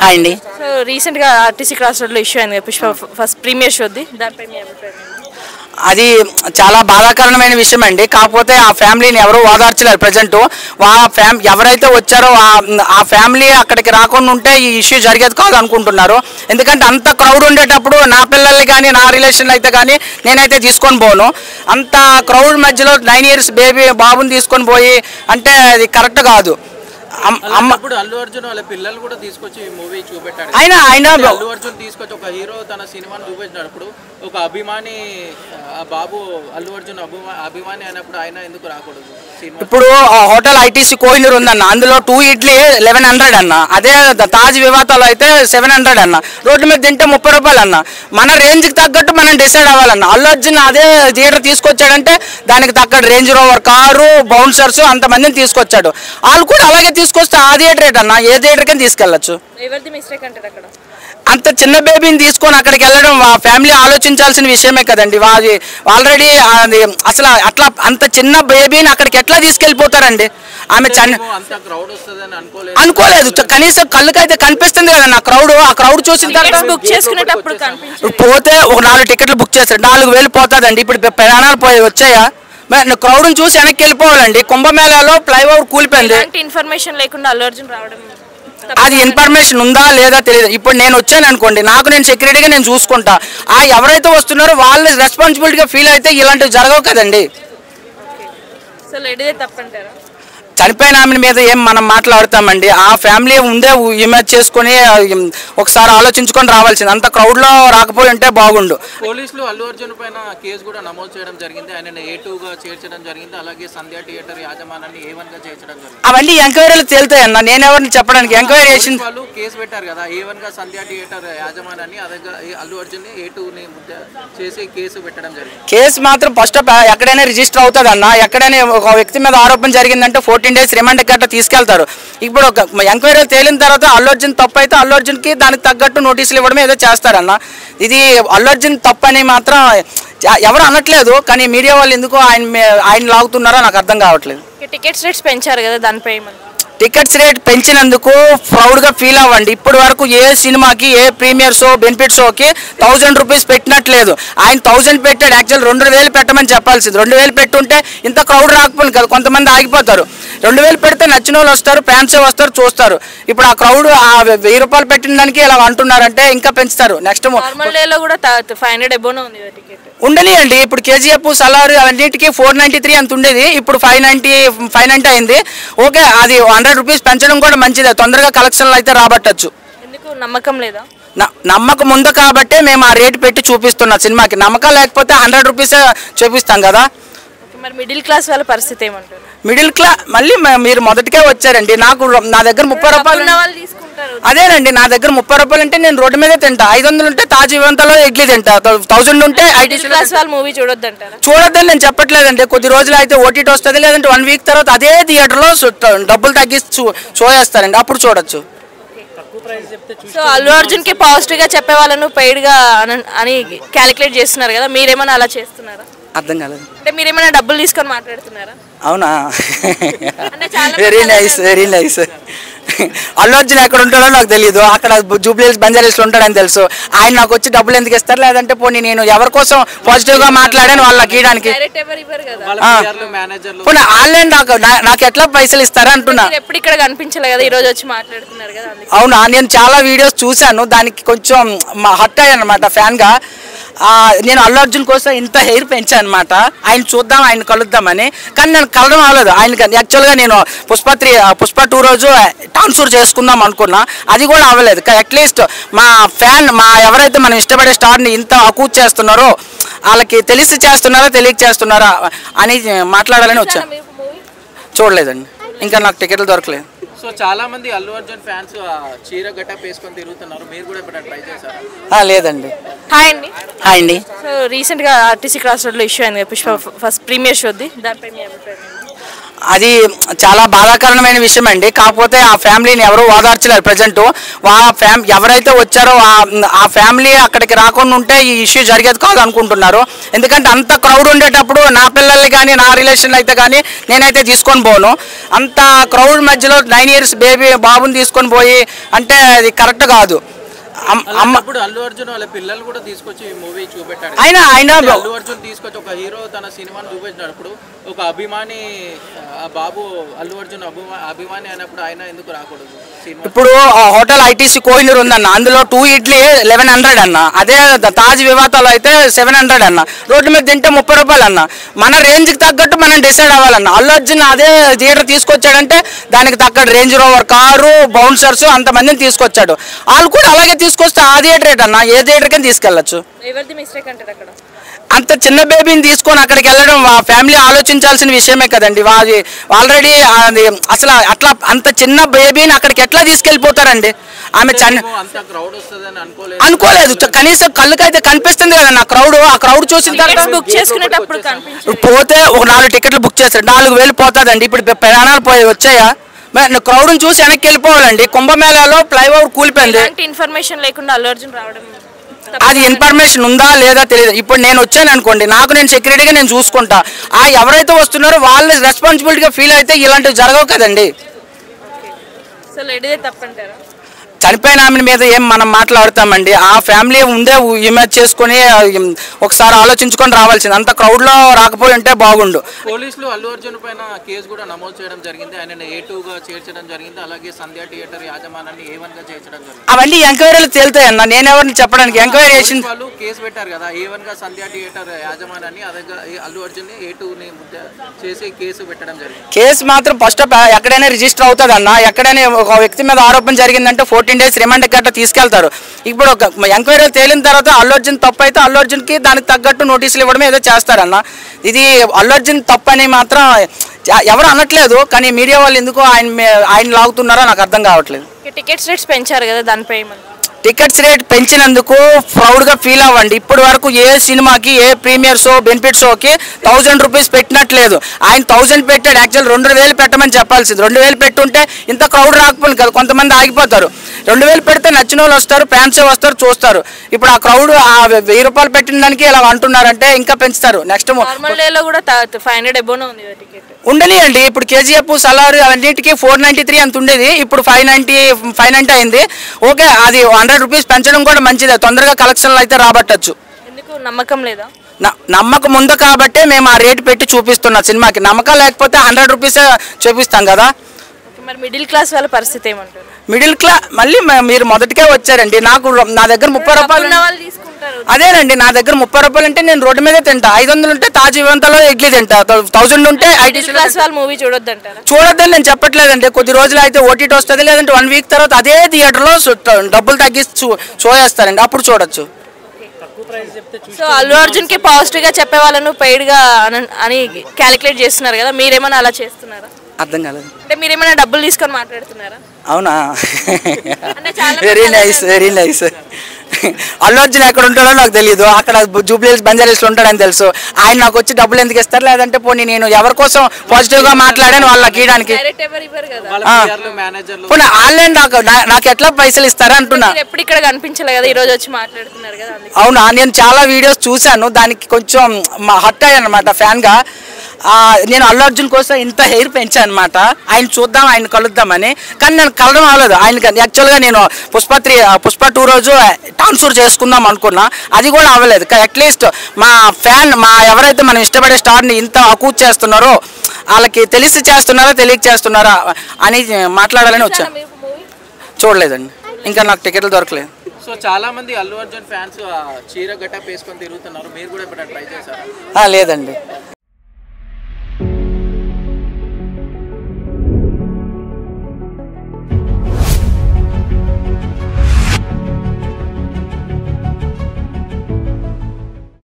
Hi అండి. So రీసెంట్గా RTC cross రోడ్లో ఇష్యూ అయింది పుష్ప ఫస్ట్ ప్రీమియర్ షోది, దానిపై మీ అభిప్రాయం? అది చాలా బాధాకరమైన విషయం అండి. కాకపోతే ఆ ఫ్యామిలీని ఎవరు ఓదార్చలేరు. ప్రజెంట్ ఎవరైతే వచ్చారో ఆ ఫ్యామిలీ అక్కడికి రాకుండా ఉంటే ఈ ఇష్యూ జరిగేది కాదు అనుకుంటున్నారు. ఎందుకంటే అంత క్రౌడ్ ఉండేటప్పుడు నా పిల్లల్ని కానీ నా రిలేషన్ అయితే కానీ నేనైతే తీసుకొని పోను. అంత క్రౌడ్ మధ్యలో 9 years బాబుని తీసుకొని పోయి అంటే అది కరెక్ట్ కాదు. అల్లు అర్జున్ వాళ్ళ పిల్లలు కూడా తీసుకొచ్చి మూవీ చూపెట్టాడు. ఆయన అల్లు అర్జున్ తీసుకొచ్చి ఒక హీరో తన సినిమాను చూపెట్టినప్పుడు ఒక అభిమాని బాబు అల్లు అర్జున్ అభిమాని అయినప్పుడు ఆయన ఎందుకు రాకూడదు? ఇప్పుడు హోటల్ ఐటీసీ కోహినూర్ ఉందన్న, అందులో 2 ఇడ్లీ 1100 అన్న. అదే తాజ్ వివాతాలో అయితే 700 అన్న. రోడ్డు మీద తింటే 30 రూపాయలు అన్న. మన రేంజ్కి తగ్గట్టు మనం డిసైడ్ అవ్వాలన్న. అల్లు అర్జున్ అదే థియేటర్ తీసుకొచ్చాడంటే దానికి తగ్గట్టు రేంజ్ రోవర్ కారు, బౌన్సర్స్ అంతమందిని తీసుకొచ్చాడు. వాళ్ళు కూడా అలాగే తీసుకొస్తే ఆ థియేటర్ అన్న ఏ థియేటర్కైనా తీసుకెళ్ళచ్చు. అంత చిన్న బేబీని తీసుకొని అక్కడికి వెళ్ళడం ఫ్యామిలీ ఆలోచించాల్సిన విషయమే కదండి. ఆల్రెడీ అసలు అట్లా అంత చిన్న బేబీని అక్కడికి ఎట్లా తీసుకెళ్ళిపోతారండి? ఆమె అనుకోలేదు. కనీసం కళ్ళకైతే కనిపిస్తుంది కదా నా క్రౌడ్. ఆ క్రౌడ్ చూసిన తర్వాత పోతే ఒక 4 టికెట్లు బుక్ చేస్తారు, 4000 పోతుందండి. ఇప్పుడు ప్రయాణాలు వచ్చాయా? క్రౌడ్ని చూసి వెనక్కి వెళ్ళిపోవాలండి. కుంభమేళాలో ఫ్లైఓవర్ కూలిపోయింది. ఇన్ఫర్మేషన్ లేకుండా అల్లు అర్జున్ రావడం, అది ఇన్ఫర్మేషన్ ఉందా లేదా తెలియదు. ఇప్పుడు నేను వచ్చాను అనుకోండి, నాకు నేను సెక్యూరిటీగా నేను చూసుకుంటా. ఎవరైతే వస్తున్నారో వాళ్ళ రెస్పాన్సిబిలిటీగా ఫీల్ అయితే ఇలాంటివి జరగవు కదండి. చనిపోయిన ఆమె మీద ఏం మనం మాట్లాడతామండి? ఆ ఫ్యామిలీ ముందే ఇమేజ్ చేసుకుని ఒకసారి ఆలోచించుకొని రావాల్సింది. అంత క్రౌడ్లో రాకపోయి ఉంటే బాగుండు. పోలీసులు అల్లు అర్జున్ పైన కేసు కూడా నమోదు చేయడం జరిగింది. ఆయన A2గా చేర్చడం జరిగింది. అలాగే సంధ్య థియేటర్ యాజమాన్యాన్ని A1గా చేర్చడం జరిగింది. అవన్నీ ఎంక్వైరీలు తేలుతాయన్న, నేనెవరిని చెప్పడానికి. ఎంక్వైరీ చేసి వాళ్ళు కేసు పెట్టారు కదా A1గా సంధ్య థియేటర్ యాజమాన్యాన్ని, అదే అల్లు అర్జున్ A2ని చేసి కేసు పెట్టడం జరిగింది. కేసు మాత్రం ఫస్ట్ ఎక్కడైనా రిజిస్టర్ అవుతుంది అన్న. ఎక్కడైనా ఒక వ్యక్తి మీద ఆరోపణ జరిగిందంటే 14 days రిమాండ్ గట్రా తీసుకెళ్తారు. ఇప్పుడు ఒక ఎంక్వైరీ తేలిన తర్వాత అల్లు అర్జున్ తప్పు అయితే అల్లు అర్జున్కి దానికి తగ్గట్టు నోటీసులు ఇవ్వడం ఏదో చేస్తారన్న. ఇది అల్లు అర్జున్ తప్పు అని మాత్రం ఎవరు అనట్లేదు, కానీ మీడియా వాళ్ళు ఎందుకు ఆయన లాగుతున్నారో నాకు అర్థం కావట్లేదు. టికెట్స్ రేట్స్ పెంచారు కదా, దానిపై టికెట్స్ రేట్ పెంచినందుకు ప్రౌడ్గా ఫీల్ అవ్వండి. ఇప్పటి వరకు ఏ సినిమాకి ఏ ప్రీమియర్ షో బెనిఫిట్ షోకి 1000 రూపీస్ పెట్టినట్లేదు. ఆయన 1000 పెట్టాడు. యాక్చువల్ 2000 పెట్టమని చెప్పాల్సింది. 2000 పెట్టుంటే ఇంత క్రౌడ్ రాకపోయింది కదా. కొంతమంది ఆగిపోతారు. 2000 పెడితే నచ్చిన వాళ్ళు వస్తారు, ఫ్యాన్స్ వస్తారు, చూస్తారు. ఇప్పుడు ఆ క్రౌడ్ 1000 రూపాయలు పెట్టిన దానికి ఇలా అంటున్నారంటే ఇంకా పెంచుతారు. నెక్స్ట్ ఉండనియండి. ఇప్పుడు కేజీఎఫ్ సలార్ అన్నిటికీ 493 అంత ఉండేది, ఇప్పుడు 590 అయింది. ఓకే, అది 100 రూపీస్ పెంచడం కూడా మంచిదే. తొందరగా కలెక్షన్లు అయితే రాబట్టచ్చు. నమ్మకం లేదా? నమ్మకం ఉంది కాబట్టే మేము ఆ రేటు పెట్టి చూపిస్తున్నాం సినిమాకి. నమ్మకం లేకపోతే 100 రూపీసే చూపిస్తాం కదా. మరి మిడిల్ క్లాస్ వాళ్ళ పరిస్థితి ఏమంటారు? మిడిల్ క్లాస్ మళ్ళీ మీరు మొదటికే వచ్చారండి. నా దగ్గర 30 రూపాయలు. అదేనండి, నా దగ్గర 30 రూపాయలు అంటే నేను రోడ్డు మీదే తింటా. 500 ఉంటే తాజ్ వివంతలో ఇడ్లీ తింటా. 1000 ఉంటే ఐటీసీ మూవీ చూడొద్దంటారా? చూడొద్దని నేను చెప్పట్లేదండి. కొద్ది రోజులు అయితే ఓటీటీ వస్తుంది, లేదంటే 1 week తర్వాత అదే థియేటర్లో డబ్బులు తగ్గిస్తూ షో చేస్తారండి, అప్పుడు చూడొచ్చు. సో అల్లు అర్జున్ కి పాజిటివ్ గా చెప్పే వాళ్ళను పెయిడ్ గా అని క్యాలిక్యులేట్ చేస్తున్నారు కదా, మీరేమైనా అలా చేస్తున్నారా? అర్థం కాలేదు. అంటే మీరేమైనా డబ్బులు తీసుకొని మాట్లాడుతున్నారా? అవునా, very nice, very nice. Allu Arjun ఎక్కడ ఉంటాడో నాకు తెలియదు. అక్కడ జూబ్లీహిల్స్ బంజారాహిల్స్లో ఉంటాడని తెలుసు. ఆయన నాకు వచ్చి డబ్బులు ఎందుకు ఇస్తారు? లేదంటే పోనీ నేను ఎవరి కోసం పాజిటివ్గా మాట్లాడాను వాళ్ళకి ఇవ్వడానికి. పోనీ ఆన్లైన్ నాకు ఎట్లా పైసలు ఇస్తారా అంటున్నా. ఎప్పుడు ఇక్కడ కనిపించలే కదా, ఈ రోజు వచ్చి మాట్లాడుతున్నారు కదా. అవునా, నేను చాలా వీడియోస్ చూశాను, దానికి కొంచెం హర్ట్ అయ్యాను అనమాట ఫ్యాన్గా. నేను అల్లు అర్జున్ కోసం ఇంత హెయిర్ పెంచాను అనమాట. ఆయన చూద్దాం, ఆయన కలుద్దామని. కానీ నేను కలడం అవ్వలేదు ఆయనకి. యాక్చువల్గా నేను పుష్ప 2 రోజు టాన్సూర్ చేసుకుందాం అనుకున్నా, అది కూడా అవ్వలేదు. అట్లీస్ట్ మా ఎవరైతే మనం ఇష్టపడే స్టార్ని ఇంత అకూజ్ చేస్తున్నారో వాళ్ళకి తెలిసి చేస్తున్నారా తెలియక చేస్తున్నారా అని మాట్లాడాలని వచ్చాను. చూడలేదండి, ఇంకా నాకు టికెట్లు దొరకలేదు. సో చాలా మంది అల్లు అర్జున్ ఫ్యాన్స్ చీర గెటప్ వేసుకొని తిరుగుతున్నారు, మీరు కూడా ఎప్పుడైనా ట్రై చేశారా? లేదండి. హాయ్ అండి. హాయ్ అండి. సో రీసెంట్గా ఆర్టీసీ క్రాస్ రోడ్లో ఇష్యూ అయింది పుష్ప ఫస్ట్ ప్రీమియర్ షోది, దానిపై మీ అభిప్రాయం? అది చాలా బాధాకరమైన విషయం అండి. కాకపోతే ఆ ఫ్యామిలీని ఎవరు ఓదార్చలేరు ప్రజెంట్. ఎవరైతే వచ్చారో ఆ ఫ్యామిలీ అక్కడికి రాకుండా ఉంటే ఈ ఇష్యూ జరిగేది కాదు అనుకుంటున్నారు. ఎందుకంటే అంత క్రౌడ్ ఉండేటప్పుడు నా పిల్లల్ని కానీ నా రిలేషన్లు అయితే కానీ నేనైతే తీసుకొని పోను. అంత క్రౌడ్ మధ్యలో 9 years బేబీ బాబుని తీసుకొని పోయి అంటే అది కరెక్ట్ కాదు. అల్లు అర్జున్ వాళ్ళ పిల్లలు కూడా తీసుకొచ్చి మూవీ చూపెట్టాడు. ఆయన అల్లు అర్జున్ తీసుకొచ్చి ఒక హీరో తన సినిమాను చూపించినప్పుడు ఒక అభిమాని ఆ బాబు అల్లు అర్జున్ అభిమాని అయినప్పుడు ఆయన ఎందుకు రాకూడదు? ఇప్పుడు హోటల్ ఐటీసీ కోహినూర్ ఉందన్న, అందులో 2 ఇడ్లీ 1100 అన్న. అదే తాజ్ వివాతాలో అయితే 700 అన్న. రోడ్డు మీద తింటే 30 రూపాయలు అన్న. మన రేంజ్కి తగ్గట్టు మనం డిసైడ్ అవ్వాలన్న. అల్లు అర్జున్ అదే థియేటర్ తీసుకొచ్చాడంటే దానికి తగ్గట్టు రేంజ్ రోవర్ కారు, బౌన్సర్స్ అంతమందిని తీసుకొచ్చాడు. వాళ్ళు కూడా అలాగే తీసుకొస్తే ఆ థియేటర్ ఏంటన్నా, ఏ థియేటర్కి తీసుకెళ్ళచ్చు. అంత చిన్న బేబీని తీసుకొని అక్కడికి వెళ్ళడం ఆ ఫ్యామిలీ ఆలోచించాల్సిన విషయమే కదండి. ఆల్రెడీ అసలు అట్లా అంత చిన్న బేబీని అక్కడికి ఎట్లా తీసుకెళ్ళిపోతారండి? ఆమె అనుకోలేదు. కనీసం కళ్ళకైతే కనిపిస్తుంది కదన్న క్రౌడ్. ఆ క్రౌడ్ చూసిన తర్వాత బుక్ చేసుకునేటప్పుడు పోతే ఒక 4 టికెట్లు బుక్ చేస్తారు, 4000 పోతుందండి. ఇప్పుడు ప్రయాణాలు వచ్చాయా? క్రౌడ్ని చూసి వెనక్కి వెళ్ళిపోవాలండి. కుంభమేళాలో ఫ్లైఓవర్ కూలిపోయింది. ఇన్ఫర్మేషన్ లేకుండా అల్లు అర్జున్ రావడం, అది ఇన్ఫర్మేషన్ ఉందా లేదా తెలియదు. ఇప్పుడు నేను వచ్చాను అనుకోండి, నాకు నేను సెక్యూరిటీగా నేను చూసుకుంటా. ఎవరైతే వస్తున్నారో వాళ్ళు రెస్పాన్సిబిలిటీగా ఫీల్ అయితే ఇలాంటివి జరగవు కదండి. చనిపోయిన ఆమె మీద ఏం మనం మాట్లాడతామండి? ఆ ఫ్యామిలీ ముందే ఇమేజ్ చేసుకుని ఒకసారి ఆలోచించుకొని రావాల్సింది. అంత క్రౌడ్లో రాకపోయి ఉంటే బాగుండు. పోలీసులు అల్లు అర్జున్ పైన కేసు కూడా నమోదు చేయడం జరిగింది. ఆయన A2గా చేర్చడం జరిగింది. అలాగే సంధ్య థియేటర్ యాజమాన్యాన్ని A1గా చేర్చడం జరిగింది. అవన్నీ ఎంక్వైరీలు తేలుతాయన్న, నేనెవరిని చెప్పడానికి. ఎంక్వైరీ చేసింది వాళ్ళు కేసు పెట్టారు కదా, A1గా సంధ్య థియేటర్ యాజమాన్యాన్ని, అదే అల్లు అర్జున్ A2ని చేసి కేసు పెట్టడం జరిగింది. కేసు మాత్రం ఫస్ట్ ఎక్కడైనా రిజిస్టర్ అవుతుంది అన్న. ఎక్కడైనా ఒక వ్యక్తి మీద ఆరోపణ జరిగిందంటే 14 days రిమాండ్ గట్రా తీసుకెళ్తారు. ఇప్పుడు ఒక ఎంక్వైరీ తేలిన తర్వాత అల్లు అర్జున్ తప్పు అయితే అల్లు అర్జున్కి దానికి తగ్గట్టు నోటీసులు ఇవ్వడం ఏదో చేస్తారన్న. ఇది అల్లు అర్జున్ తప్పు అని మాత్రం ఎవరు అనట్లేదు, కానీ మీడియా వాళ్ళు ఎందుకు ఆయన లాగుతున్నారో నాకు అర్థం కావట్లేదు. టికెట్స్ రేట్స్ పెంచారు కదా, దానిపై టికెట్స్ రేట్ పెంచినందుకు ప్రౌడ్గా ఫీల్ అవ్వండి. ఇప్పటి వరకు ఏ సినిమాకి ఏ ప్రీమియర్ షో బెనిఫిట్ షోకి 1000 రూపీస్ పెట్టినట్లేదు. ఆయన 1000 పెట్టాడు. యాక్చువల్ 2000 పెట్టమని చెప్పాల్సింది. 2000 పెట్టుంటే ఇంత క్రౌడ్ రాకపోయింది కదా, కొంతమంది ఆగిపోతారు. 2000 పెడితే నచ్చిన వాళ్ళు వస్తారు, ఫ్యాన్స్ వస్తారు, చూస్తారు. ఇప్పుడు ఆ క్రౌడ్ 1000 రూపాయలు పెట్టిన దానికి ఇలా అంటున్నారంటే ఇంకా పెంచుతారు. నెక్స్ట్ ఉండనియండి. ఇప్పుడు కేజీఎఫ్ సలార్ అన్నిటికీ 493 అంత ఉండేది, ఇప్పుడు 590 అయింది. ఓకే, అది 100 రూపీస్ పెంచడం కూడా మంచిదే. తొందరగా కలెక్షన్లు అయితే రాబట్టచ్చు. నమ్మకం లేదా? నమ్మకం ఉంది కాబట్టే మేము ఆ రేటు పెట్టి చూపిస్తున్నాం సినిమాకి. నమ్మకం లేకపోతే 100 రూపీసే చూపిస్తాం కదా. మరి మిడిల్ క్లాస్ వాళ్ళ పరిస్థితి ఏమంటారు? మిడిల్ క్లాస్ మళ్ళీ మీరు మొదటికే వచ్చారండి. నా దగ్గర 30 రూపాయలు. అదేనండి, నా దగ్గర 30 రూపాయలు అంటే నేను రోడ్డు మీదే తింటా. 500 ఉంటే తాజ్ వివంతలో ఇడ్లీ తింటా. 1000 ఉంటే మూవీ చూడొద్దని నేను చెప్పట్లేదండి. కొద్ది రోజులు అయితే ఓటీటీ వస్తుంది, లేదంటే 1 వీక్ తర్వాత అదే థియేటర్లో డబ్బులు తగ్గిస్తూ షో చేస్తారండి, అప్పుడు చూడొచ్చు. సో అల్లు అర్జున్ కి పాజిటివ్ గా చెప్పే వాళ్ళను పెయిడ్ గా అని క్యాలిక్యులేట్ చేస్తున్నారు కదా, మీరేమైనా అలా చేస్తున్నారా? అర్థం కాలేదు. అంటే మీరేమైనా డబ్బులు తీసుకొని మాట్లాడుతున్నారా? అవునా, వెరీ నైస్. అల్లు అర్జున్ ఎక్కడ ఉంటాడో నాకు తెలియదు. అక్కడ జూబ్లీహిల్స్ బంజారాహిల్స్ ఉంటాడని తెలుసు. ఆయన నాకు వచ్చి డబ్బులు ఎందుకు ఇస్తారు? లేదంటే పోనీ నేను ఎవరి కోసం పాజిటివ్ గా మాట్లాడాను వాళ్ళకి ఇవ్వడానికి. పోనీ ఆన్లైన్ నాకు ఎట్లా పైసలు ఇస్తారా అంటున్నా. ఎప్పుడు ఇక్కడ కనిపించలే కదా, ఈ రోజు వచ్చి మాట్లాడుతున్నారు కదా. అవునా, నేను చాలా వీడియోస్ చూశాను, దానికి కొంచెం హర్ట్ అయ్యాను అనమాట ఫ్యాన్ గా. నేను అల్లు అర్జున్ కోసం ఇంత హెయిర్ పెంచాను అనమాట. ఆయన చూద్దాం, ఆయన కలుద్దామని. కానీ నేను కలడం అవ్వలేదు ఆయనకి. యాక్చువల్గా నేను పుష్ప 2 రోజు టాన్సూర్ చేసుకుందాం అనుకున్నా, అది కూడా అవ్వలేదు. అట్లీస్ట్ మా ఎవరైతే మనం ఇష్టపడే స్టార్ని ఇంత అకూజ్ చేస్తున్నారో వాళ్ళకి తెలిసి చేస్తున్నారా తెలియక చేస్తున్నారా అని మాట్లాడాలని వచ్చాను. చూడలేదండి, ఇంకా నాకు టికెట్లు దొరకలేదు. సో చాలా మంది అల్లు అర్జున్ ఫ్యాన్స్ చీర గట్ట వేసుకొని తిరుగుతున్నారు, మీరు కూడా ఎప్పుడైనా ట్రై చేశారా? లేదండి.